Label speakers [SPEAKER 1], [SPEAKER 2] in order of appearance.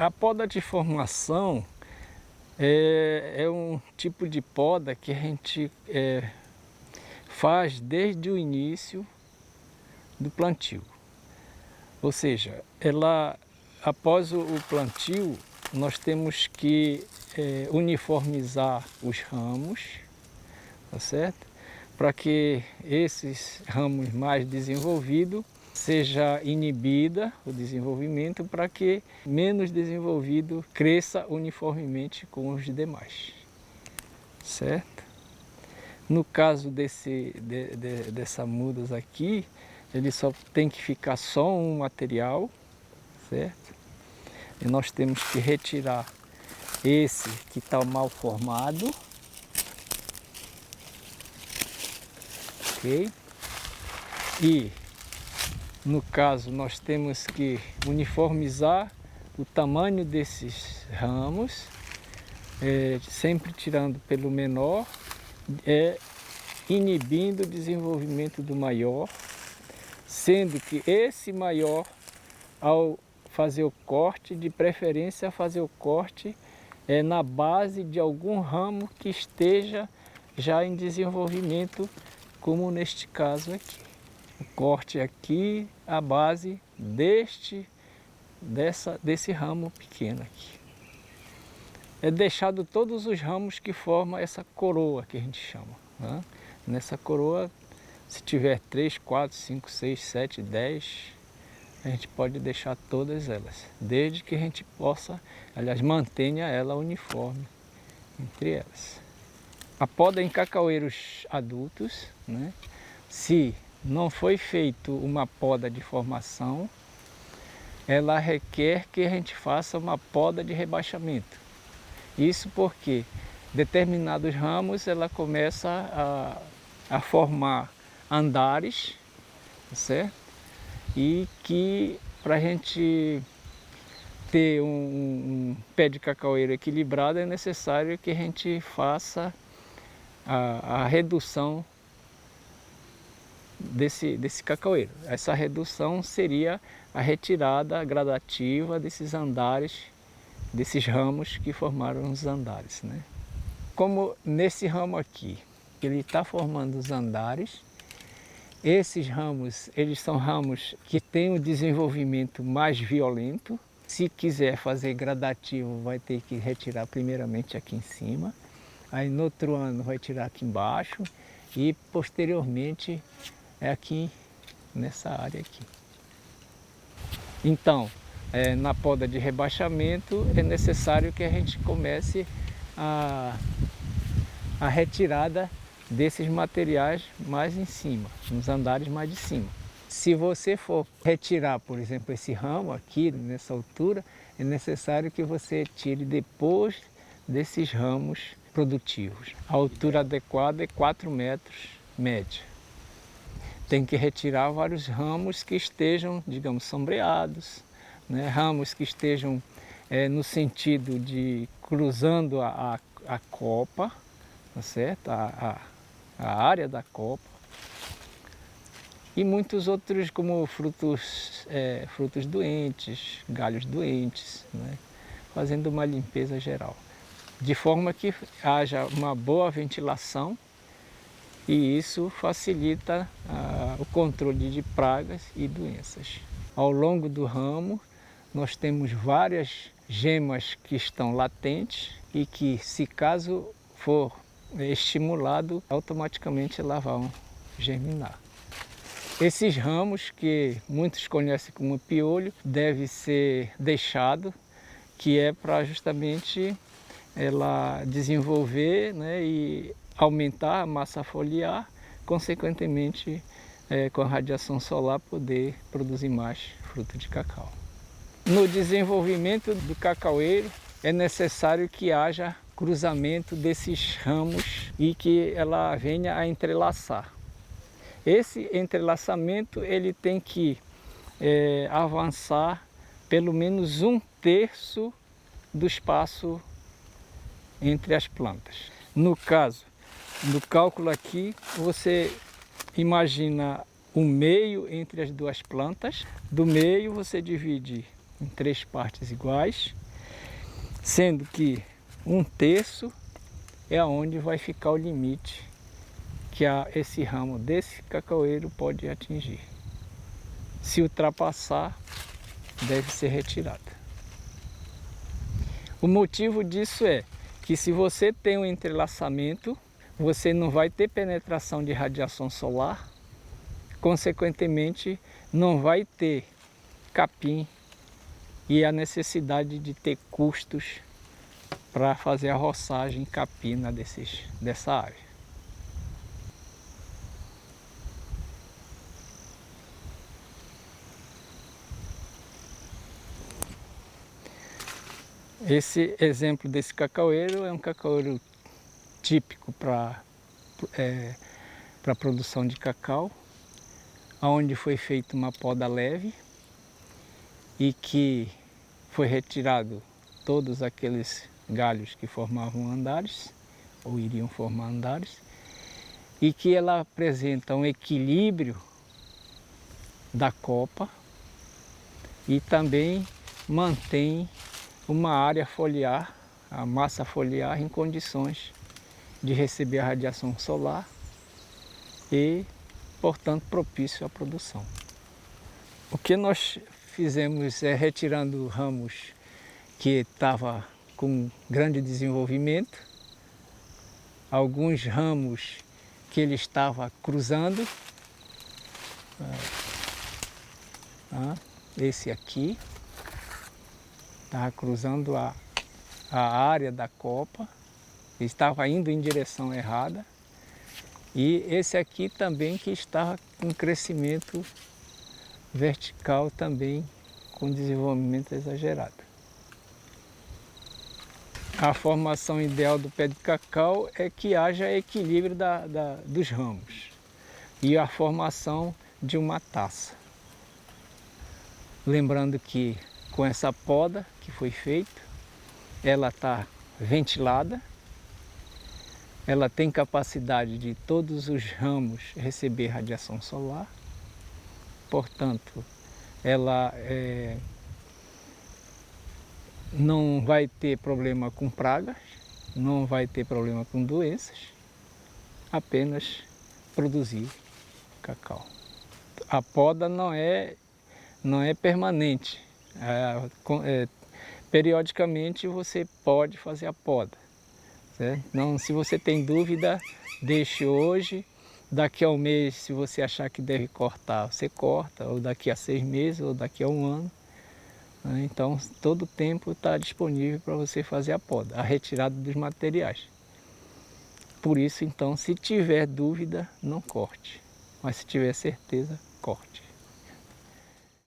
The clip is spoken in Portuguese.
[SPEAKER 1] A poda de formação é um tipo de poda que a gente faz desde o início do plantio. Ou seja, após o plantio, nós temos que uniformizar os ramos, tá certo? Para que esses ramos mais desenvolvidos seja inibida o desenvolvimento, para que menos desenvolvido cresça uniformemente com os demais, certo? No caso dessa mudas aqui, ele só tem que ficar só um material, certo? E nós temos que retirar esse que está mal formado, ok? E no caso nós temos que uniformizar o tamanho desses ramos, sempre tirando pelo menor, inibindo o desenvolvimento do maior, sendo que esse maior, ao fazer o corte, de preferência fazer o corte na base de algum ramo que esteja já em desenvolvimento, como neste caso aqui. O corte aqui, a base desse ramo pequeno aqui. É deixado todos os ramos que formam essa coroa que a gente chama, né? Nessa coroa, se tiver 3, 4, 5, 6, 7, 10, a gente pode deixar todas elas, desde que a gente possa, aliás, mantenha ela uniforme entre elas. A poda em cacaueiros adultos, né? Se não foi feito uma poda de formação, ela requer que a gente faça uma poda de rebaixamento. Isso porque determinados ramos ela começa a formar andares, certo? E que para a gente ter um pé de cacaueiro equilibrado é necessário que a gente faça a redução desse cacaueiro. Essa redução seria a retirada gradativa desses andares, desses ramos que formaram os andares, né? Como nesse ramo aqui, ele está formando os andares, esses ramos, eles são ramos que têm um desenvolvimento mais violento. Se quiser fazer gradativo, vai ter que retirar primeiramente aqui em cima, aí no outro ano vai tirar aqui embaixo e posteriormente aqui nessa área aqui. Então, na poda de rebaixamento é necessário que a gente comece a retirada desses materiais mais em cima, nos andares mais de cima. Se você for retirar, por exemplo, esse ramo aqui, nessa altura, é necessário que você tire depois desses ramos produtivos. A altura adequada é 4 metros média. Tem que retirar vários ramos que estejam, digamos, sombreados, né? Ramos que estejam no sentido de cruzando a copa, tá certo? A área da copa. E muitos outros, como frutos doentes, galhos doentes, né? Fazendo uma limpeza geral. De forma que haja uma boa ventilação e isso facilita o controle de pragas e doenças. Ao longo do ramo, nós temos várias gemas que estão latentes e que, se caso for estimulado, automaticamente elas vão germinar. Esses ramos, que muitos conhecem como piolho, deve ser deixado, que é para justamente ela desenvolver, né, e aumentar a massa foliar, consequentemente, com a radiação solar, poder produzir mais fruto de cacau. No desenvolvimento do cacaueiro, é necessário que haja cruzamento desses ramos e que ela venha a entrelaçar. Esse entrelaçamento ele tem que avançar pelo menos 1/3 do espaço entre as plantas. No caso, no cálculo aqui, você imagina o meio entre as duas plantas. Do meio você divide em 3 partes iguais sendo que 1/3 é onde vai ficar o limite que esse ramo desse cacaueiro pode atingir. Se ultrapassar, deve ser retirada. O motivo disso é que se você tem um entrelaçamento, você não vai ter penetração de radiação solar, consequentemente não vai ter capim e a necessidade de ter custos para fazer a roçagem capina dessa área. Esse exemplo desse cacaueiro é um cacaueiro típico para a produção de cacau, onde foi feita uma poda leve e que foi retirado todos aqueles galhos que formavam andares, ou iriam formar andares, e que ela apresenta um equilíbrio da copa e também mantém uma área foliar, a massa foliar, em condições de receber a radiação solar e, portanto, propício à produção. O que nós fizemos é retirando ramos que estavam com grande desenvolvimento, alguns ramos que ele estava cruzando, esse aqui estava cruzando a área da copa, estava indo em direção errada, e esse aqui também que estava com crescimento vertical também, com desenvolvimento exagerado. A formação ideal do pé de cacau é que haja equilíbrio dos ramos e a formação de uma taça. Lembrando que com essa poda que foi feita, ela está ventilada, ela tem capacidade de todos os ramos receber radiação solar, portanto, ela não vai ter problema com pragas, não vai ter problema com doenças, apenas produzir cacau. A poda não é permanente. Periodicamente você pode fazer a poda, certo? Então, se você tem dúvida, deixe hoje. Daqui a um mês, se você achar que deve cortar, você corta, ou daqui a 6 meses, ou daqui a 1 ano. Então, todo o tempo está disponível para você fazer a poda, a retirada dos materiais. Por isso, então, se tiver dúvida, não corte. Mas se tiver certeza, corte.